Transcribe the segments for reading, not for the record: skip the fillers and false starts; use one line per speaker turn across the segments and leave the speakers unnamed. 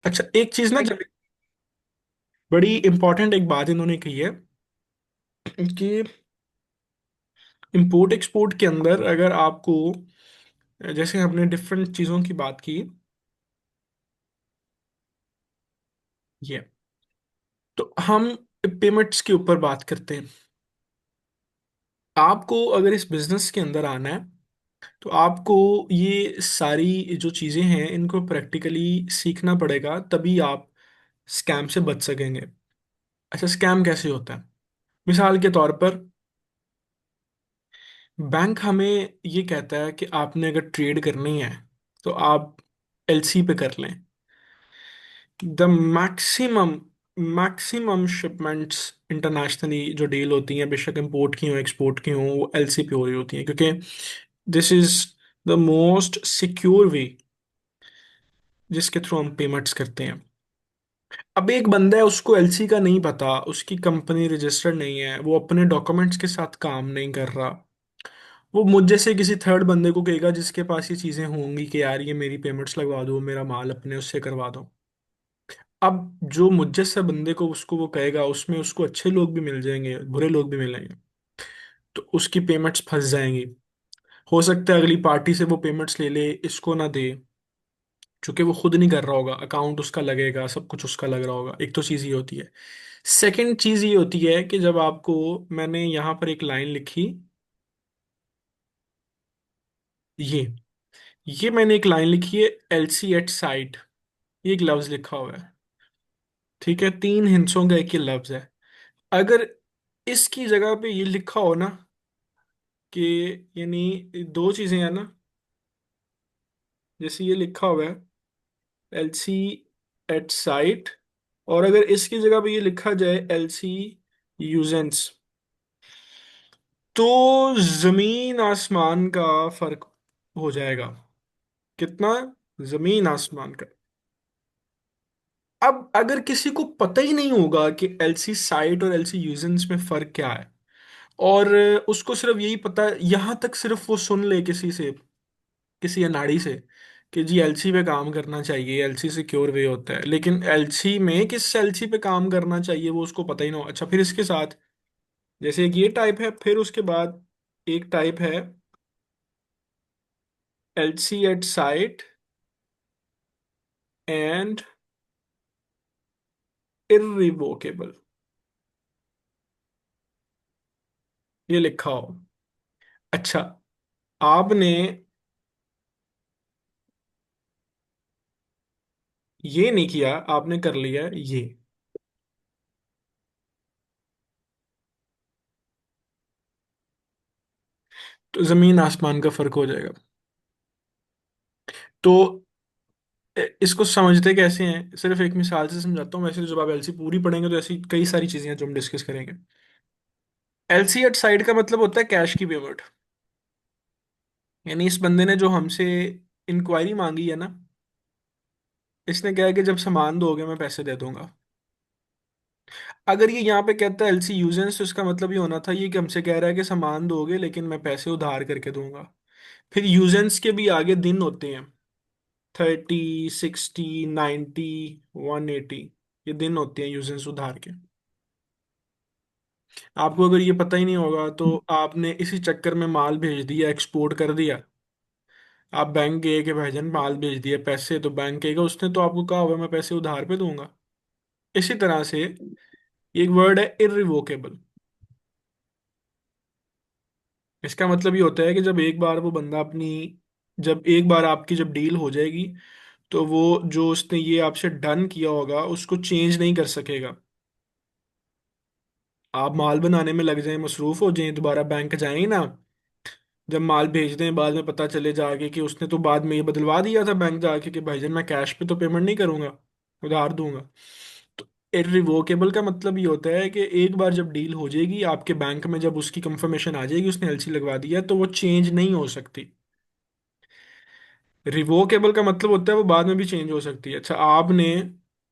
अच्छा, एक चीज ना, जब बड़ी इंपॉर्टेंट एक बात इन्होंने कही है कि इंपोर्ट एक्सपोर्ट के अंदर अगर आपको, जैसे हमने डिफरेंट चीजों की बात की, ये तो हम पेमेंट्स के ऊपर बात करते हैं। आपको अगर इस बिजनेस के अंदर आना है तो आपको ये सारी जो चीजें हैं इनको प्रैक्टिकली सीखना पड़ेगा, तभी आप स्कैम से बच सकेंगे। अच्छा, स्कैम कैसे होता है? मिसाल के तौर पर बैंक हमें ये कहता है कि आपने अगर ट्रेड करनी है तो आप एलसी पे कर लें। The maximum maximum shipments internationally जो डील होती हैं, बेशक इंपोर्ट की हो एक्सपोर्ट की हो, वो एलसी पे हो रही होती हैं, क्योंकि this is the most secure वे जिसके थ्रू हम पेमेंट्स करते हैं। अब एक बंदा है, उसको एलसी का नहीं पता, उसकी कंपनी रजिस्टर्ड नहीं है, वो अपने डॉक्यूमेंट्स के साथ काम नहीं कर रहा, वो मुझ जैसे किसी थर्ड बंदे को कहेगा जिसके पास ये चीजें होंगी कि यार ये मेरी पेमेंट्स लगवा दो, मेरा माल अपने उससे करवा दो। अब जो मुझ जैसे बंदे को उसको वो कहेगा, उसमें उसको अच्छे लोग भी मिल जाएंगे, बुरे लोग भी मिलेंगे, तो उसकी पेमेंट्स फंस जाएंगी। हो सकता है अगली पार्टी से वो पेमेंट्स ले ले, इसको ना दे, चूंकि वो खुद नहीं कर रहा होगा, अकाउंट उसका लगेगा, सब कुछ उसका लग रहा होगा। एक तो चीज ये होती है। सेकंड चीज ये होती है कि जब आपको, मैंने यहाँ पर एक लाइन लिखी, ये ये मैंने एक लाइन लिखी है, एलसी एट साइट, ये एक लफ्ज लिखा हुआ है। ठीक है, तीन हिंसों का एक ही लफ्ज है। अगर इसकी जगह पे ये लिखा हो ना कि, यानी दो चीजें हैं ना, जैसे ये लिखा हुआ है एलसी एट साइट, और अगर इसकी जगह पे ये लिखा जाए एलसी यूजेंस, तो जमीन आसमान का फर्क हो जाएगा। कितना? जमीन आसमान का। अब अगर किसी को पता ही नहीं होगा कि एलसी साइट और एलसी यूजेंस में फर्क क्या है, और उसको सिर्फ यही पता, यहां तक सिर्फ वो सुन ले किसी से, किसी अनाड़ी से, कि जी एलसी पे काम करना चाहिए, एलसी सिक्योर वे होता है, लेकिन एलसी में किस एलसी पे काम करना चाहिए वो उसको पता ही ना हो। अच्छा, फिर इसके साथ, जैसे एक ये टाइप है, फिर उसके बाद एक टाइप है LC at sight and irrevocable, ये लिखा हो। अच्छा, आपने ये नहीं किया, आपने कर लिया ये, तो जमीन आसमान का फर्क हो जाएगा। तो इसको समझते कैसे हैं, सिर्फ एक मिसाल से समझाता हूँ। वैसे तो जब आप एलसी पूरी पढ़ेंगे तो ऐसी कई सारी चीजें हैं जो हम डिस्कस करेंगे। एलसी एट साइड का मतलब होता है कैश की पेमेंट। यानी इस बंदे ने जो हमसे इंक्वायरी मांगी है ना, इसने कहा है कि जब सामान दोगे मैं पैसे दे दूंगा। अगर ये यहाँ पे कहता है एलसी यूजेंस, तो इसका मतलब ये होना था ये कि हमसे कह रहा है कि सामान दोगे लेकिन मैं पैसे उधार करके दूंगा। फिर यूजेंस के भी आगे दिन होते हैं, 30, 60, 90, 180, ये दिन होते हैं यूजेंस उधार के। आपको अगर ये पता ही नहीं होगा तो आपने इसी चक्कर में माल भेज दिया, एक्सपोर्ट कर दिया। आप बैंक गए कि भाईजान माल भेज दिया पैसे, तो बैंक कहेगा उसने तो आपको कहा होगा मैं पैसे उधार पे दूंगा। इसी तरह से एक वर्ड है इररिवोकेबल। इसका मतलब ये होता है कि जब एक बार वो बंदा अपनी, जब एक बार आपकी जब डील हो जाएगी, तो वो जो उसने ये आपसे डन किया होगा उसको चेंज नहीं कर सकेगा। आप माल बनाने में लग जाएं, मसरूफ हो जाएं, दोबारा बैंक जाएं ना, जब माल भेज दें बाद में पता चले जाके कि उसने तो बाद में ये बदलवा दिया था बैंक जाके कि भाईजान मैं कैश पे तो पेमेंट नहीं करूंगा, उधार दूंगा। तो इररिवोकेबल का मतलब ये होता है कि एक बार जब डील हो जाएगी आपके बैंक में, जब उसकी कंफर्मेशन आ जाएगी उसने एलसी लगवा दिया, तो वो चेंज नहीं हो सकती। रिवोकेबल का मतलब होता है वो बाद में भी चेंज हो सकती है। अच्छा, आपने,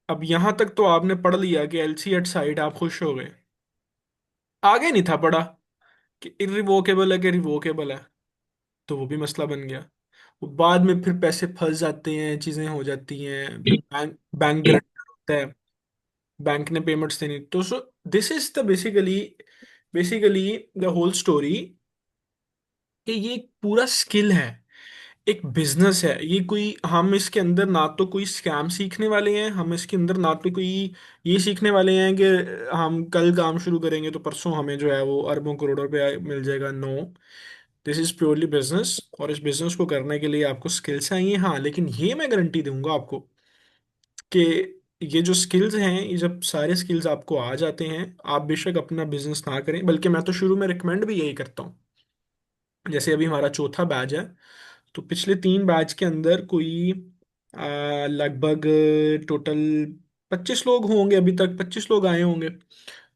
अब यहां तक तो आपने पढ़ लिया कि एलसी एट साइड, आप खुश हो गए। आगे नहीं था पढ़ा कि इरिवोकेबल है कि रिवोकेबल है, तो वो भी मसला बन गया। वो बाद में फिर पैसे फंस जाते हैं, चीजें हो जाती हैं, फिर बैंक बैंक गारंटर होता है, बैंक ने पेमेंट्स देनी। तो so this is the basically basically the whole story, कि ये एक पूरा स्किल है, एक बिजनेस है ये। कोई हम इसके अंदर ना तो कोई स्कैम सीखने वाले हैं, हम इसके अंदर ना तो कोई ये सीखने वाले हैं कि हम कल काम शुरू करेंगे तो परसों हमें जो है वो अरबों करोड़ों रुपया मिल जाएगा। No, this is purely business, और इस बिजनेस को करने के लिए आपको स्किल्स चाहिए। हाँ, लेकिन ये मैं गारंटी दूंगा आपको कि ये जो स्किल्स हैं, ये जब सारे स्किल्स आपको आ जाते हैं, आप बेशक अपना बिजनेस ना करें, बल्कि मैं तो शुरू में रिकमेंड भी यही करता हूँ। जैसे अभी हमारा चौथा बैच है, तो पिछले 3 बैच के अंदर कोई लगभग टोटल 25 लोग होंगे, अभी तक 25 लोग आए होंगे।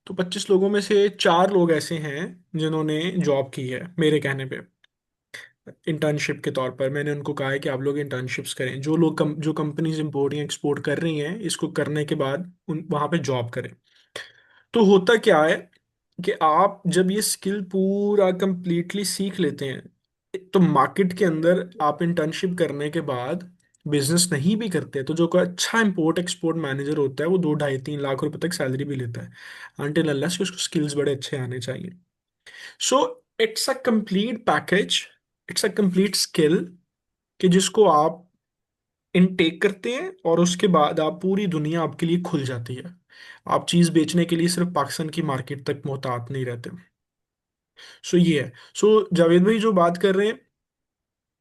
तो 25 लोगों में से 4 लोग ऐसे हैं जिन्होंने जॉब की है मेरे कहने पे। इंटर्नशिप के तौर पर मैंने उनको कहा है कि आप लोग इंटर्नशिप्स करें, जो लोग जो कंपनीज इंपोर्ट या एक्सपोर्ट कर रही हैं, इसको करने के बाद उन वहाँ पे जॉब करें। तो होता क्या है कि आप जब ये स्किल पूरा कंप्लीटली सीख लेते हैं, तो मार्केट के अंदर आप इंटर्नशिप करने के बाद बिजनेस नहीं भी करते, तो जो कोई अच्छा इंपोर्ट एक्सपोर्ट मैनेजर होता है वो 2 ढाई 3 लाख रुपए तक सैलरी भी लेता है, अनटिल अनलेस कि उसको स्किल्स बड़े अच्छे आने चाहिए। So it's a complete package, it's a complete skill, कि जिसको आप इनटेक करते हैं और उसके बाद आप पूरी दुनिया आपके लिए खुल जाती है। आप चीज बेचने के लिए सिर्फ पाकिस्तान की मार्केट तक मोहतात नहीं रहते। सो ये है। सो जावेद भाई जो बात कर रहे हैं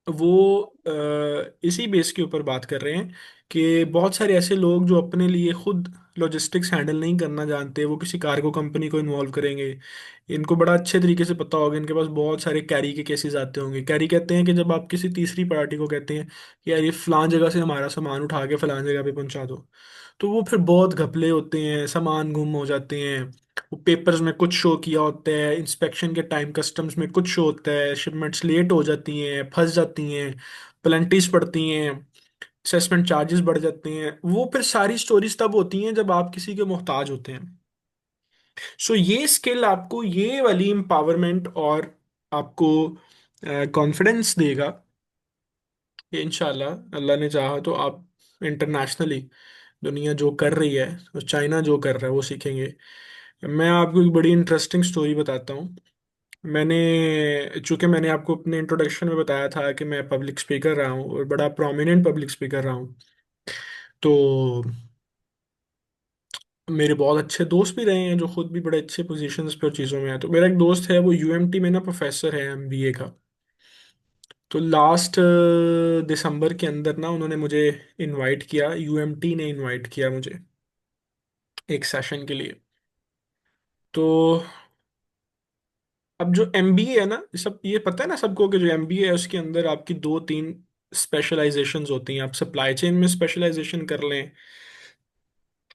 वो इसी बेस के ऊपर बात कर रहे हैं कि बहुत सारे ऐसे लोग जो अपने लिए खुद लॉजिस्टिक्स हैंडल नहीं करना जानते, वो किसी कार्गो कंपनी को इन्वॉल्व करेंगे। इनको बड़ा अच्छे तरीके से पता होगा, इनके पास बहुत सारे कैरी के केसेस आते होंगे। कैरी कहते हैं कि जब आप किसी तीसरी पार्टी को कहते हैं कि यार ये फलां जगह से हमारा सामान उठा के फलां जगह पे पहुंचा दो, तो वो फिर बहुत घपले होते हैं, सामान गुम हो जाते हैं। वो पेपर्स में कुछ शो किया होता है, इंस्पेक्शन के टाइम कस्टम्स में कुछ शो होता है, शिपमेंट्स लेट हो जाती हैं, फंस जाती हैं, पेनल्टीज पड़ती हैं, असेसमेंट चार्जेस बढ़ जाते हैं। वो फिर सारी स्टोरीज तब होती हैं जब आप किसी के मोहताज होते हैं। सो ये स्किल आपको ये वाली एम्पावरमेंट और आपको कॉन्फिडेंस देगा कि इंशाल्लाह अल्लाह ने चाहा तो आप इंटरनेशनली दुनिया जो कर रही है और चाइना जो कर रहा है वो सीखेंगे। मैं आपको एक बड़ी इंटरेस्टिंग स्टोरी बताता हूँ। चूंकि मैंने आपको अपने इंट्रोडक्शन में बताया था कि मैं पब्लिक स्पीकर रहा हूँ और बड़ा प्रोमिनेंट पब्लिक स्पीकर रहा हूँ, तो मेरे बहुत अच्छे दोस्त भी रहे हैं जो खुद भी बड़े अच्छे पोजीशंस पे और चीज़ों में है। तो मेरा एक दोस्त है, वो यूएमटी में ना प्रोफेसर है एमबीए का। तो लास्ट दिसंबर के अंदर ना उन्होंने मुझे इनवाइट किया, यूएमटी ने इनवाइट किया मुझे एक सेशन के लिए। तो अब जो एमबीए है ना, सब ये पता है ना सबको कि जो एमबीए है उसके अंदर आपकी 2 3 स्पेशलाइजेशंस होती हैं। आप सप्लाई चेन में स्पेशलाइजेशन कर लें,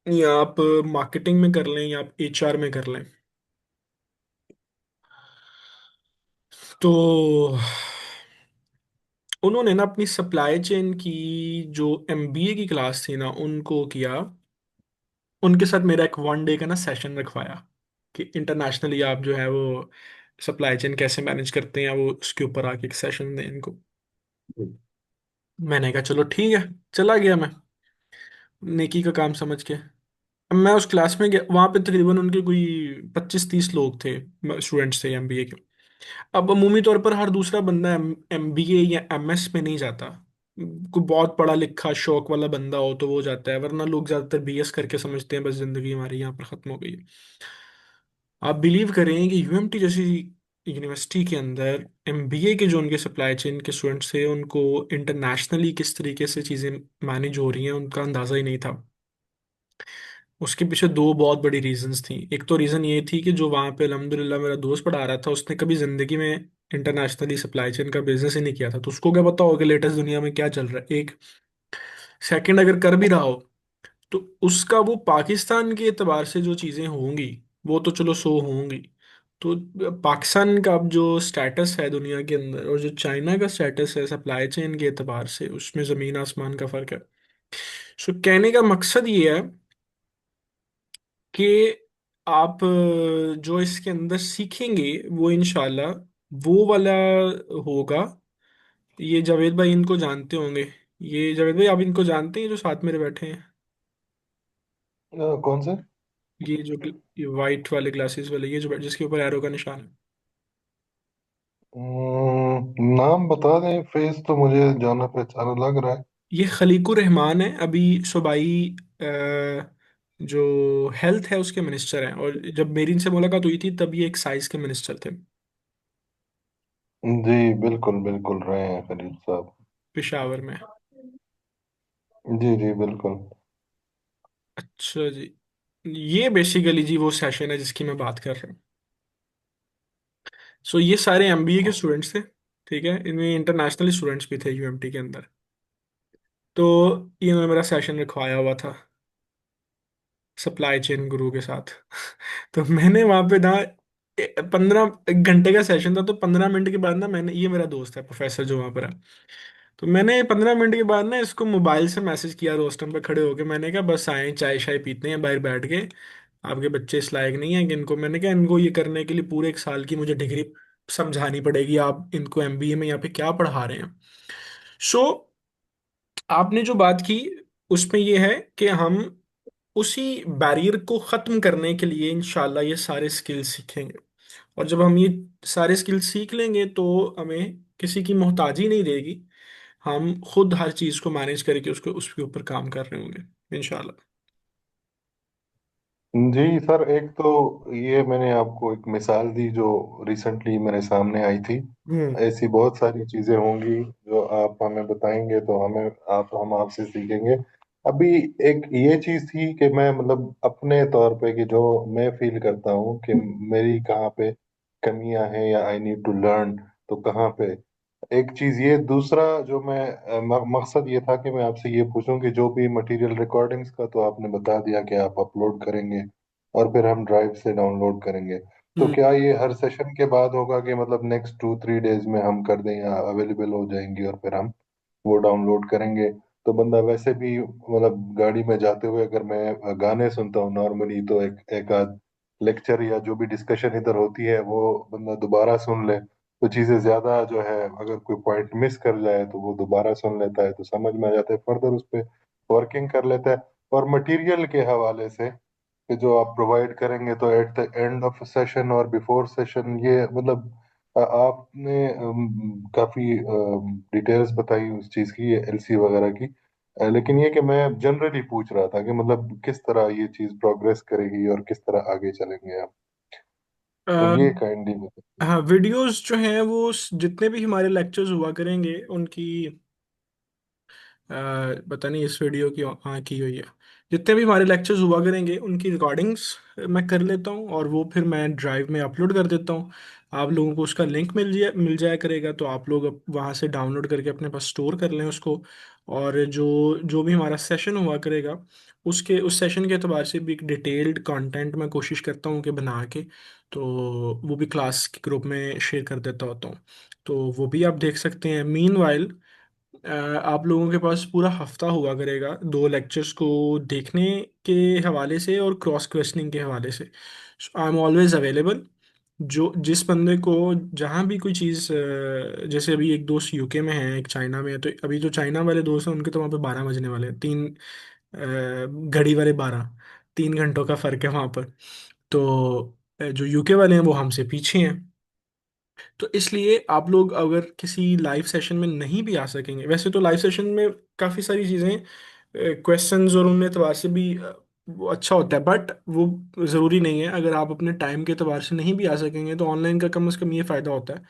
या आप मार्केटिंग में कर लें, या आप एचआर में कर लें। तो उन्होंने ना अपनी सप्लाई चेन की जो एमबीए की क्लास थी ना उनको किया, उनके साथ मेरा एक 1 डे का ना सेशन रखवाया कि इंटरनेशनली आप जो है वो सप्लाई चेन कैसे मैनेज करते हैं, वो उसके ऊपर आके एक सेशन दें इनको। मैंने कहा चलो ठीक है, चला गया मैं नेकी का काम समझ के। अब मैं उस क्लास में गया, वहां पे तकरीबन उनके कोई 25 30 लोग थे, स्टूडेंट्स थे एमबीए के। अब अमूमी तौर पर हर दूसरा बंदा एमबीए या एमएस में नहीं जाता। कोई बहुत पढ़ा लिखा शौक वाला बंदा हो तो वो जाता है, वरना लोग ज्यादातर बीएस करके समझते हैं बस जिंदगी हमारी यहाँ पर खत्म हो गई है। आप बिलीव करें कि यूएमटी जैसी यूनिवर्सिटी के अंदर एमबीए के जो उनके सप्लाई चेन के स्टूडेंट्स थे, उनको इंटरनेशनली किस तरीके से चीज़ें मैनेज हो रही हैं उनका अंदाज़ा ही नहीं था। उसके पीछे 2 बहुत बड़ी रीजंस थी। एक तो रीज़न ये थी कि जो वहाँ पे अल्हम्दुलिल्लाह मेरा दोस्त पढ़ा रहा था, उसने कभी ज़िंदगी में इंटरनेशनली सप्लाई चेन का बिजनेस ही नहीं किया था, तो उसको क्या पता होगा लेटेस्ट दुनिया में क्या चल रहा है। एक सेकंड, अगर कर भी रहा हो तो उसका वो पाकिस्तान के एतबार से जो चीज़ें होंगी वो तो चलो सो होंगी। तो पाकिस्तान का अब जो स्टेटस है दुनिया के अंदर और जो चाइना का स्टेटस है सप्लाई चेन के एतबार से, उसमें ज़मीन आसमान का फ़र्क है। सो कहने का मकसद ये है कि आप जो इसके अंदर सीखेंगे वो इंशाल्लाह वो वाला होगा ये जावेद भाई इनको जानते होंगे। ये जावेद भाई आप इनको जानते हैं जो साथ मेरे बैठे हैं?
कौन से?
ये जो ये वाइट वाले ग्लासेस वाले, ये जो जिसके ऊपर एरो का निशान है।
नाम बता दें, फेस तो मुझे जाना पहचाना लग रहा है।
ये खलीकुर रहमान है, अभी सूबाई जो हेल्थ है उसके मिनिस्टर हैं, और जब मेरी इनसे मुलाकात हुई थी तब ये एक्साइज के मिनिस्टर थे,
जी बिल्कुल बिल्कुल, रहे हैं खलील साहब।
पेशावर में।
जी जी बिल्कुल।
अच्छा जी। ये बेसिकली जी वो सेशन है जिसकी मैं बात कर रहा हूँ। सो ये सारे एमबीए के स्टूडेंट्स थे, ठीक है, इनमें इंटरनेशनल स्टूडेंट्स भी थे यूएमटी के अंदर। तो इन्होंने मेरा सेशन रखवाया हुआ था सप्लाई चेन गुरु के साथ। तो मैंने वहां पे ना 15 घंटे का सेशन था, तो 15 मिनट के बाद ना मैंने, ये मेरा दोस्त है प्रोफेसर जो वहां पर है, तो मैंने 15 मिनट के बाद ना इसको मोबाइल से मैसेज किया रोस्टम पे खड़े होके। मैंने कहा बस आए चाय शाय पीते हैं बाहर बैठ के, आपके बच्चे इस लायक नहीं है कि इनको, मैंने कहा इनको ये करने के लिए पूरे 1 साल की मुझे डिग्री समझानी पड़ेगी, आप इनको एमबीए में यहाँ पे क्या पढ़ा रहे हैं। सो आपने जो बात की उसमें ये है कि हम उसी बैरियर को खत्म करने के लिए इंशाल्लाह ये सारे स्किल्स सीखेंगे, और जब हम ये सारे स्किल्स सीख लेंगे तो हमें किसी की मोहताजी नहीं रहेगी, हम खुद हर चीज को मैनेज करके उसको उसके ऊपर काम कर रहे होंगे इंशाल्लाह।
जी सर, एक तो ये मैंने आपको एक मिसाल दी जो रिसेंटली मेरे सामने आई थी।
हम्म।
ऐसी बहुत सारी चीजें होंगी जो आप हमें बताएंगे तो हमें आप हम आपसे सीखेंगे। अभी एक ये चीज थी कि मैं मतलब अपने तौर पे कि जो मैं फील करता हूँ कि मेरी कहाँ पे कमियां हैं या आई नीड टू लर्न, तो कहाँ पे। एक चीज ये, दूसरा जो मैं मकसद ये था कि मैं आपसे ये पूछूं कि जो भी मटेरियल रिकॉर्डिंग्स का तो आपने बता दिया कि आप अपलोड करेंगे और फिर हम ड्राइव से डाउनलोड करेंगे। तो
हम्म।
क्या ये हर सेशन के बाद होगा कि मतलब नेक्स्ट 2-3 डेज में हम कर दें या अवेलेबल हो जाएंगी और फिर हम वो डाउनलोड करेंगे? तो बंदा वैसे भी मतलब गाड़ी में जाते हुए अगर मैं गाने सुनता हूँ नॉर्मली, तो एक एक आध लेक्चर या जो भी डिस्कशन इधर होती है वो बंदा दोबारा सुन ले, तो चीजें ज्यादा जो है, अगर कोई पॉइंट मिस कर जाए तो वो दोबारा सुन लेता है तो समझ में आ जाता है, फर्दर उस पर वर्किंग कर लेता है। और मटेरियल के हवाले से कि जो आप प्रोवाइड करेंगे तो at the end of session और बिफोर सेशन, ये मतलब आपने काफी डिटेल्स बताई उस चीज की, एलसी वगैरह की। लेकिन ये कि मैं जनरली पूछ रहा था कि मतलब किस तरह ये चीज प्रोग्रेस करेगी और किस तरह आगे चलेंगे आप, तो
अ,
ये काइंडली बताइए।
हाँ, वीडियोस जो हैं वो जितने भी हमारे लेक्चर्स हुआ करेंगे उनकी, पता नहीं इस वीडियो की हाँ की हुई है, जितने भी हमारे लेक्चर्स हुआ करेंगे उनकी रिकॉर्डिंग्स मैं कर लेता हूँ, और वो फिर मैं ड्राइव में अपलोड कर देता हूँ। आप लोगों को उसका लिंक मिल जाया करेगा, तो आप लोग वहाँ से डाउनलोड करके अपने पास स्टोर कर लें उसको। और जो जो भी हमारा सेशन हुआ करेगा उसके उस सेशन के एतबार से भी एक डिटेल्ड कंटेंट मैं कोशिश करता हूँ कि बना के, तो वो भी क्लास के ग्रुप में शेयर कर देता होता हूँ, तो वो भी आप देख सकते हैं। मीन आप लोगों के पास पूरा हफ्ता हुआ करेगा 2 लेक्चर्स को देखने के हवाले से और क्रॉस क्वेश्चनिंग के हवाले से। I am always available. जो जिस बंदे को जहाँ भी कोई चीज़, जैसे अभी एक दोस्त यूके में है, एक चाइना में है, तो अभी जो चाइना वाले दोस्त हैं उनके तो वहाँ पे 12 बजने वाले हैं, तीन घड़ी वाले 12, 3 घंटों का फ़र्क है वहाँ पर। तो जो यूके वाले हैं वो हमसे पीछे हैं। तो इसलिए आप लोग अगर किसी लाइव सेशन में नहीं भी आ सकेंगे, वैसे तो लाइव सेशन में काफ़ी सारी चीज़ें, क्वेश्चंस और उन एतबार से भी वो अच्छा होता है, बट वो ज़रूरी नहीं है। अगर आप अपने टाइम के एतबार से नहीं भी आ सकेंगे तो ऑनलाइन का कम से कम ये फ़ायदा होता है,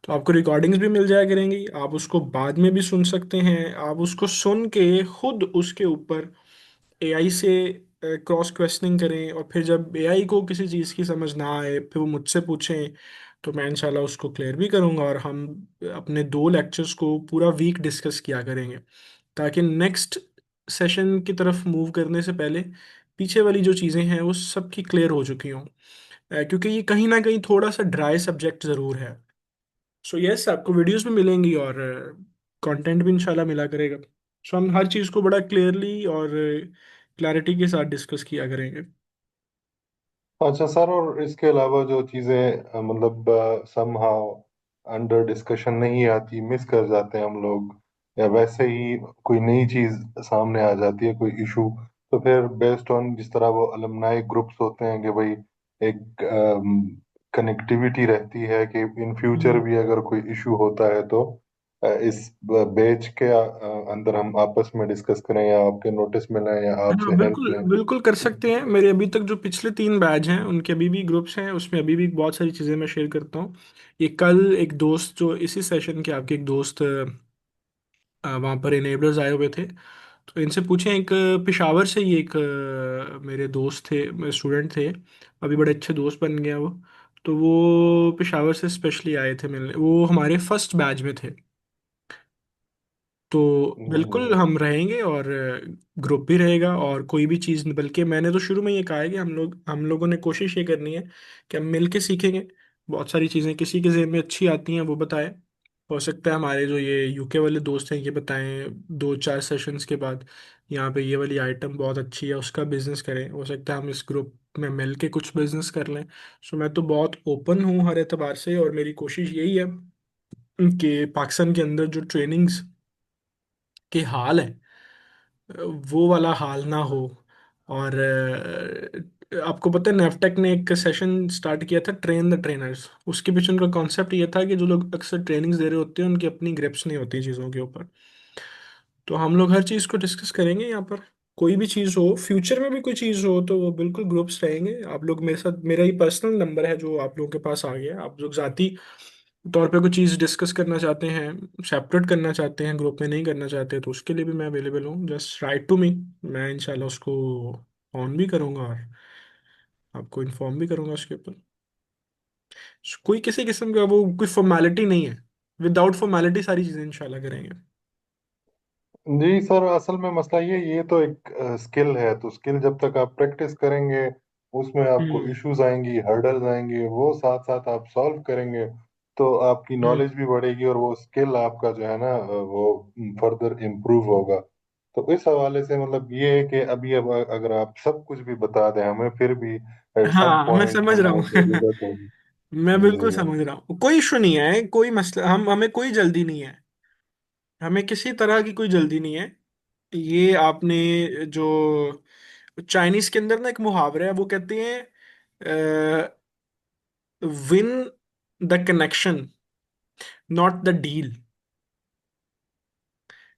तो आपको रिकॉर्डिंग्स भी मिल जाया करेंगी, आप उसको बाद में भी सुन सकते हैं, आप उसको सुन के खुद उसके ऊपर एआई से क्रॉस क्वेश्चनिंग करें, और फिर जब एआई को किसी चीज़ की समझ ना आए फिर वो मुझसे पूछें, तो मैं इंशाल्लाह उसको क्लियर भी करूंगा, और हम अपने 2 लेक्चर्स को पूरा वीक डिस्कस किया करेंगे, ताकि नेक्स्ट सेशन की तरफ मूव करने से पहले पीछे वाली जो चीज़ें हैं वो सबकी क्लियर हो चुकी हों। क्योंकि ये कहीं ना कहीं थोड़ा सा ड्राई सब्जेक्ट ज़रूर है। सो यस, आपको वीडियोस भी मिलेंगी और कंटेंट भी इंशाल्लाह मिला करेगा। सो हम हर चीज़ को बड़ा क्लियरली और क्लैरिटी के साथ डिस्कस किया करेंगे।
अच्छा सर, और इसके अलावा जो चीज़ें मतलब समहाउ अंडर डिस्कशन नहीं आती, मिस कर जाते हैं हम लोग, या वैसे ही कोई नई चीज सामने आ जाती है, कोई इशू, तो फिर बेस्ड ऑन जिस तरह वो अलमनाई ग्रुप्स होते हैं कि भाई एक कनेक्टिविटी रहती है कि इन फ्यूचर
हम्म।
भी अगर कोई इशू होता है तो इस बैच के अंदर हम आपस में डिस्कस करें, या आपके नोटिस में लें, या आपसे
हाँ
हेल्प
बिल्कुल
लें।
बिल्कुल कर सकते हैं। मेरे अभी तक जो पिछले 3 बैच हैं उनके अभी भी ग्रुप्स हैं, उसमें अभी भी बहुत सारी चीज़ें मैं शेयर करता हूँ। ये कल एक दोस्त जो इसी सेशन के आपके एक दोस्त वहाँ पर इनेबलर्स आए हुए थे, तो इनसे पूछे। एक पेशावर से ही एक मेरे दोस्त थे, स्टूडेंट थे, अभी बड़े अच्छे दोस्त बन गया वो। तो वो पेशावर से स्पेशली आए थे मिलने, वो हमारे फर्स्ट बैच में थे। तो बिल्कुल
हम्म,
हम रहेंगे, और ग्रुप भी रहेगा, और कोई भी चीज़, बल्कि मैंने तो शुरू में ये कहा है कि हम लोगों ने कोशिश ये करनी है कि हम मिल के सीखेंगे। बहुत सारी चीज़ें किसी के ज़हन में अच्छी आती हैं वो बताए। हो सकता है हमारे जो ये यूके वाले दोस्त हैं ये बताएं 2-4 सेशंस के बाद, यहाँ पे ये वाली आइटम बहुत अच्छी है, उसका बिजनेस करें। हो सकता है हम इस ग्रुप में मिल के कुछ बिजनेस कर लें। सो मैं तो बहुत ओपन हूँ हर एतबार से, और मेरी कोशिश यही है कि पाकिस्तान के अंदर जो ट्रेनिंग्स के हाल है वो वाला हाल ना हो। और आपको पता है नेफटेक ने एक सेशन स्टार्ट किया था, ट्रेन द ट्रेनर्स। उसके पीछे उनका कॉन्सेप्ट ये था कि जो लोग अक्सर ट्रेनिंग्स दे रहे होते हैं उनकी अपनी ग्रिप्स नहीं होती चीज़ों के ऊपर। तो हम लोग हर चीज़ को डिस्कस करेंगे यहाँ पर। कोई भी चीज़ हो, फ्यूचर में भी कोई चीज़ हो, तो वो बिल्कुल ग्रुप्स रहेंगे। आप लोग मेरे साथ, मेरा ही पर्सनल नंबर है जो आप लोगों के पास आ गया, आप लोग ज़ाती तौर पे कोई चीज़ डिस्कस करना चाहते हैं, सेपरेट करना चाहते हैं, ग्रुप में नहीं करना चाहते, तो उसके लिए भी मैं अवेलेबल हूँ। जस्ट राइट टू मी, मैं इंशाल्लाह उसको ऑन भी करूँगा और आपको इन्फॉर्म भी करूँगा उसके ऊपर। कोई किसी किस्म का वो कोई फॉर्मेलिटी नहीं है, विदाउट फॉर्मेलिटी सारी चीज़ें इंशाल्लाह करेंगे।
जी सर, असल में मसला ये तो एक स्किल है, तो स्किल जब तक आप प्रैक्टिस करेंगे, उसमें आपको
हम्म।
इश्यूज आएंगी, हर्डल्स आएंगे, वो साथ साथ आप सॉल्व करेंगे, तो आपकी
हम्म।
नॉलेज भी बढ़ेगी, और वो स्किल आपका जो है ना वो फर्दर इम्प्रूव होगा। तो इस हवाले से मतलब ये है कि अभी अब अगर आप सब कुछ भी बता दें हमें, फिर भी एट सम
हाँ मैं
पॉइंट
समझ रहा
हमें
हूँ।
जरूरत होगी।
मैं बिल्कुल
जी।
समझ रहा हूँ, कोई इशू नहीं है, कोई मसला, हमें कोई जल्दी नहीं है। हमें किसी तरह की कोई जल्दी नहीं है। ये आपने जो चाइनीज के अंदर ना एक मुहावरा है, वो कहते हैं win the connection not the deal.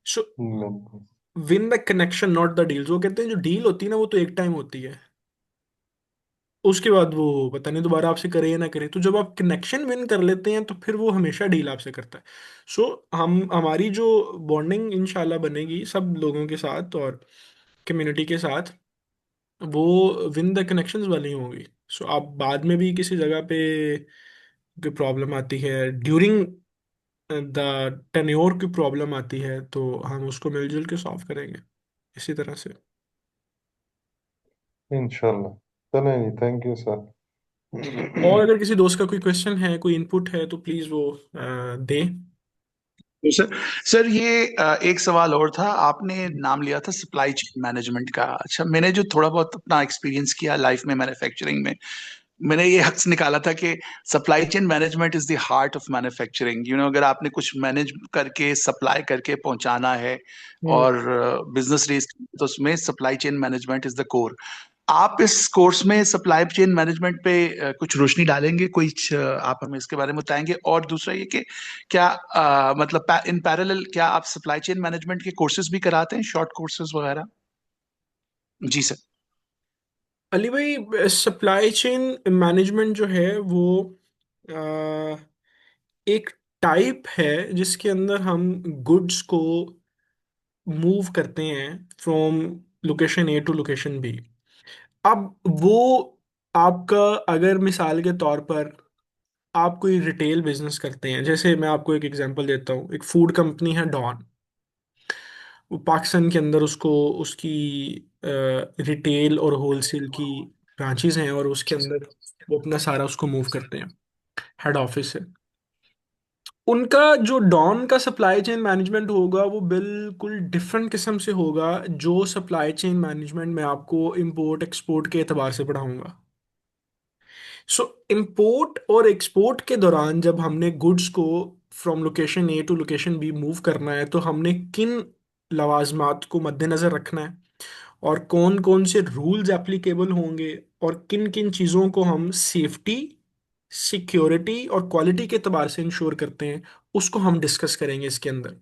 So
बिल्कुल।
Win the connection not the deal, वो कहते हैं जो डील होती है ना वो तो एक टाइम होती है, उसके बाद वो पता नहीं दोबारा आपसे करे या ना करे। तो जब आप कनेक्शन विन कर लेते हैं तो फिर वो हमेशा डील आपसे करता है। सो हम हमारी जो बॉन्डिंग इंशाल्लाह बनेगी सब लोगों के साथ और कम्युनिटी के साथ, वो विन द कनेक्शंस वाली होंगी। सो आप बाद में भी किसी जगह पे कोई प्रॉब्लम आती है, ड्यूरिंग द टेन्योर की प्रॉब्लम आती है, तो हम उसको मिलजुल के सॉल्व करेंगे इसी तरह से।
इंशाल्लाह। चलें जी, थैंक यू सर।
और अगर किसी दोस्त का कोई क्वेश्चन है, कोई इनपुट है, तो प्लीज़ वो दे।
तो सर ये एक सवाल और था। आपने नाम लिया था सप्लाई चेन मैनेजमेंट का। अच्छा, मैंने जो थोड़ा बहुत अपना एक्सपीरियंस किया लाइफ में मैन्युफैक्चरिंग में, मैंने ये हक्स निकाला था कि supply chain management is the heart of manufacturing. अगर आपने कुछ मैनेज करके सप्लाई करके पहुंचाना है
हम्म।
और बिजनेस रेस, तो उसमें supply chain management is the core. आप इस कोर्स में सप्लाई चेन मैनेजमेंट पे कुछ रोशनी डालेंगे? कुछ आप हमें इसके बारे में बताएंगे? और दूसरा ये कि क्या मतलब इन पैरेलल क्या आप सप्लाई चेन मैनेजमेंट के कोर्सेज भी कराते हैं, शॉर्ट कोर्सेज वगैरह? जी सर।
अली भाई, सप्लाई चेन मैनेजमेंट जो है वो अ, एक टाइप है जिसके अंदर हम गुड्स को मूव करते हैं from location A to location B. अब वो आपका, अगर मिसाल के तौर पर आप कोई रिटेल बिजनेस करते हैं, जैसे मैं आपको एक एग्जांपल देता हूँ, एक फूड कंपनी है डॉन। वो पाकिस्तान के अंदर उसको उसकी रिटेल और होलसेल की ब्रांचेज हैं, और उसके अंदर वो अपना सारा उसको मूव करते हैं, हेड ऑफिस से। उनका जो डॉन का सप्लाई चेन मैनेजमेंट होगा वो बिल्कुल डिफरेंट किस्म से होगा जो सप्लाई चेन मैनेजमेंट मैं आपको इंपोर्ट एक्सपोर्ट के एतबार से पढ़ाऊंगा। सो इंपोर्ट और एक्सपोर्ट के दौरान जब हमने गुड्स को from location A to location B move करना है, तो हमने किन लवाजमात को मद्देनजर रखना है, और कौन कौन से रूल्स एप्लीकेबल होंगे, और किन किन चीज़ों को हम सेफ्टी, सिक्योरिटी और क्वालिटी के एतबार से इंश्योर करते हैं, उसको हम डिस्कस करेंगे इसके अंदर।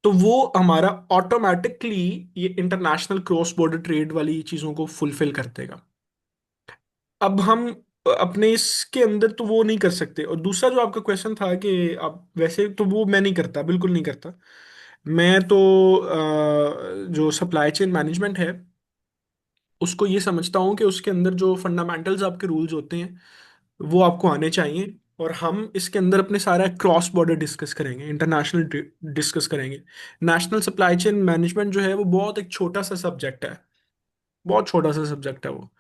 तो वो हमारा ऑटोमेटिकली ये इंटरनेशनल क्रॉस बॉर्डर ट्रेड वाली चीज़ों को फुलफिल कर देगा। अब हम अपने इसके अंदर तो वो नहीं कर सकते। और दूसरा जो आपका क्वेश्चन था कि आप वैसे तो वो मैं नहीं करता, बिल्कुल नहीं करता। मैं तो जो सप्लाई चेन मैनेजमेंट है उसको ये समझता हूँ कि उसके अंदर जो फंडामेंटल्स आपके रूल्स होते हैं वो आपको आने चाहिए। और हम इसके अंदर अपने सारा क्रॉस बॉर्डर डिस्कस करेंगे, इंटरनेशनल डिस्कस करेंगे। नेशनल सप्लाई चेन मैनेजमेंट जो है वो बहुत एक छोटा सा सब्जेक्ट है, बहुत छोटा सा सब्जेक्ट है वो।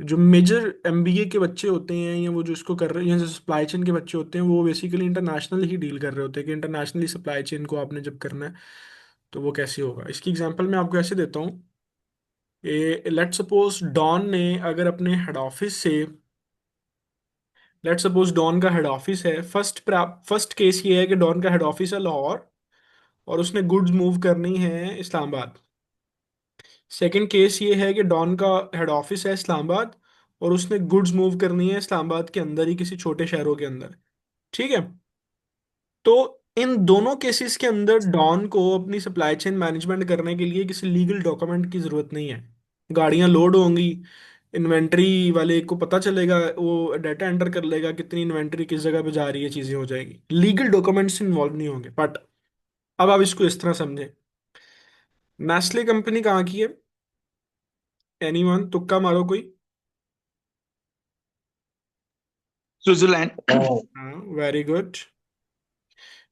जो मेजर एमबीए के बच्चे होते हैं या वो जो इसको कर रहे हैं, जो सप्लाई चेन के बच्चे होते हैं, वो बेसिकली इंटरनेशनल ही डील कर रहे होते हैं कि इंटरनेशनली सप्लाई चेन को आपने जब करना है तो वो कैसे होगा। इसकी एग्जांपल मैं आपको ऐसे देता हूँ। लेट सपोज डॉन ने अगर अपने हेड ऑफिस से, लेट सपोज डॉन का हेड ऑफिस है, फर्स्ट केस ये है कि डॉन का हेड ऑफिस है लाहौर और उसने गुड्स मूव करनी है इस्लामाबाद। सेकंड केस ये है कि डॉन का हेड ऑफिस है इस्लामाबाद और उसने गुड्स मूव करनी है इस्लामाबाद के अंदर ही किसी छोटे शहरों के अंदर। ठीक है। तो इन दोनों केसेस के अंदर डॉन को अपनी सप्लाई चेन मैनेजमेंट करने के लिए किसी लीगल डॉक्यूमेंट की जरूरत नहीं है। गाड़ियां लोड होंगी, इन्वेंट्री वाले को पता चलेगा, वो डाटा एंटर कर लेगा कितनी इन्वेंट्री किस जगह पे जा रही है, चीजें हो जाएगी, लीगल डॉक्यूमेंट्स इन्वॉल्व नहीं होंगे। बट अब आप इसको इस तरह समझें। नेस्ले कंपनी कहाँ की है? एनीवन, तुक्का मारो कोई।
स्विट्जरलैंड।
हाँ।
हाँ, वेरी गुड।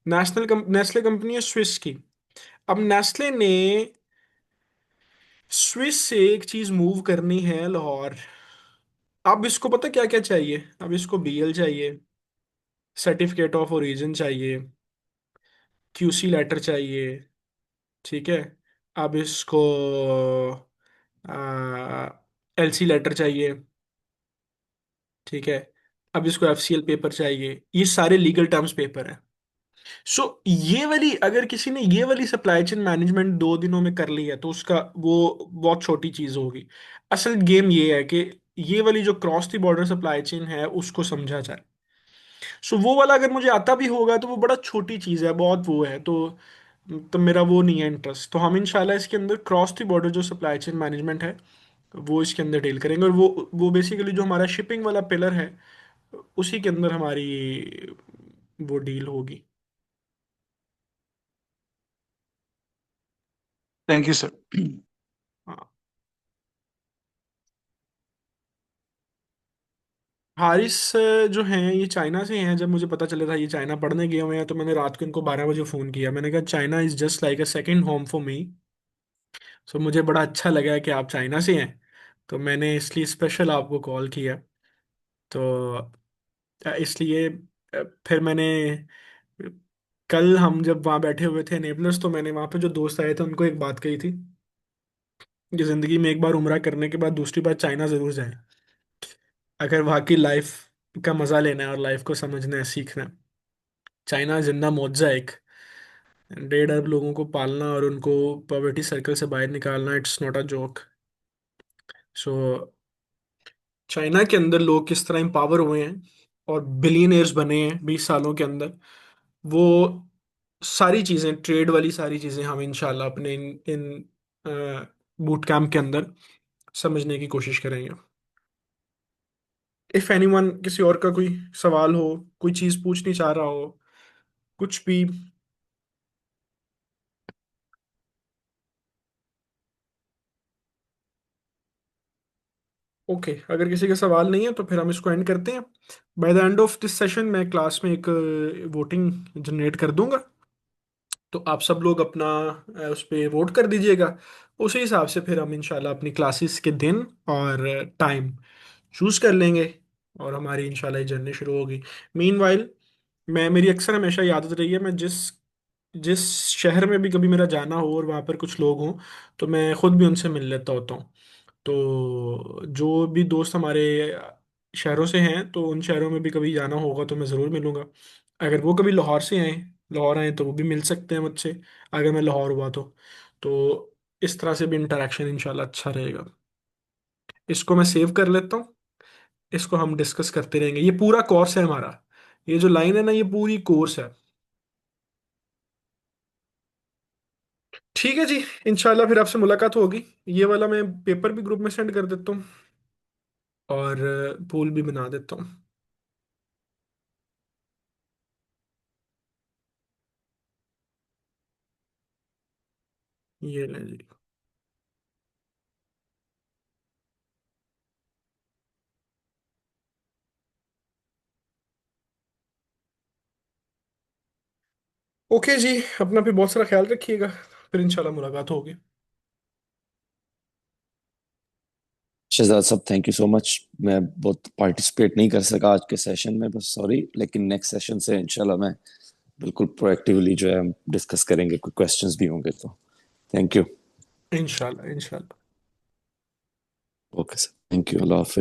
नेस्ले कंपनी है स्विस की। अब नेस्ले ने स्विस से एक चीज मूव करनी है लाहौर। अब इसको पता क्या क्या चाहिए? अब इसको बीएल चाहिए, सर्टिफिकेट ऑफ ओरिजिन चाहिए, क्यूसी लेटर चाहिए। ठीक है। अब इसको एलसी लेटर चाहिए। ठीक है। अब इसको एफसीएल पेपर चाहिए। ये सारे लीगल टर्म्स पेपर है। सो ये वाली, अगर किसी ने ये वाली सप्लाई चेन मैनेजमेंट 2 दिनों में कर ली है तो उसका वो बहुत छोटी चीज होगी। असल गेम ये है कि ये वाली जो cross the border supply chain है उसको समझा जाए। सो वो वाला अगर मुझे आता भी होगा तो वो बड़ा छोटी चीज है, बहुत वो है। तो मेरा वो नहीं है इंटरेस्ट। तो हम इंशाल्लाह इसके अंदर क्रॉस द बॉर्डर जो सप्लाई चेन मैनेजमेंट है वो इसके अंदर डील करेंगे। और वो बेसिकली जो हमारा शिपिंग वाला पिलर है उसी के अंदर हमारी वो डील होगी।
Thank you sir.
हाँ। हारिस जो हैं ये चाइना से हैं। जब मुझे पता चला था ये चाइना पढ़ने गए हुए हैं तो मैंने रात को इनको 12 बजे फ़ोन किया। मैंने कहा China is just like a second home for me. So मुझे बड़ा अच्छा लगा कि आप चाइना से हैं, तो मैंने इसलिए स्पेशल आपको कॉल किया। तो इसलिए फिर मैंने कल हम जब वहाँ बैठे हुए थे नेबलर्स, तो मैंने वहाँ पे जो दोस्त आए थे उनको एक बात कही थी कि ज़िंदगी में एक बार उम्रा करने के बाद दूसरी बार चाइना ज़रूर जाए, अगर वाकई लाइफ का मज़ा लेना है और लाइफ को समझना है, सीखना है। चाइना जिंदा मुआवजा एक 1.5 अरब लोगों को पालना और उनको पॉवर्टी सर्कल से बाहर निकालना, it's not a joke. So China के अंदर लोग किस तरह एम्पावर हुए हैं और बिलियनियर्स बने हैं 20 सालों के अंदर, वो सारी चीज़ें, ट्रेड वाली सारी चीज़ें हम इंशाल्लाह अपने इन इन बूट कैंप के अंदर समझने की कोशिश करेंगे। इफ़ एनीवन, किसी और का कोई सवाल हो, कोई चीज़ पूछनी चाह रहा हो, कुछ भी। ओके, अगर किसी का सवाल नहीं है तो फिर हम इसको एंड करते हैं। By the end of this session मैं क्लास में एक वोटिंग जनरेट कर दूंगा। तो आप सब लोग अपना उस पर वोट कर दीजिएगा। उसी हिसाब से फिर हम इंशाल्लाह अपनी क्लासेस के दिन और टाइम चूज कर लेंगे और हमारी इंशाल्लाह ये जर्नी शुरू होगी। मीनवाइल मेरी अक्सर हमेशा ये आदत रही है, मैं जिस जिस शहर में भी कभी मेरा जाना हो और वहाँ पर कुछ लोग हों तो मैं खुद भी उनसे मिल लेता होता हूँ। तो जो भी दोस्त हमारे शहरों से हैं तो उन शहरों में भी कभी जाना होगा तो मैं ज़रूर मिलूंगा। अगर वो कभी लाहौर से आए, लाहौर आए तो वो भी मिल सकते हैं मुझसे, अगर मैं लाहौर हुआ तो इस तरह से भी इंटरेक्शन इंशाल्लाह अच्छा रहेगा। इसको मैं सेव कर लेता हूँ, इसको हम डिस्कस करते रहेंगे। ये पूरा कोर्स है हमारा, ये जो लाइन है ना, ये पूरी कोर्स है। ठीक है जी, इंशाल्लाह फिर आपसे मुलाकात होगी। ये वाला मैं पेपर भी ग्रुप में सेंड कर देता हूँ और पोल भी बना देता हूँ। ये ले जी। ओके जी, अपना भी बहुत सारा ख्याल रखिएगा, फिर इंशाल्लाह मुलाकात होगी।
शहजाद साहब, थैंक यू सो मच। मैं बहुत पार्टिसिपेट नहीं कर सका आज के सेशन में, बस सॉरी, लेकिन नेक्स्ट सेशन से इंशाल्लाह मैं बिल्कुल प्रोएक्टिवली जो है हम डिस्कस करेंगे, कोई क्वेश्चंस भी होंगे तो। Thank you.
इंशाल्लाह इंशाल्लाह।
Okay sir, thank you, Allah Hafiz.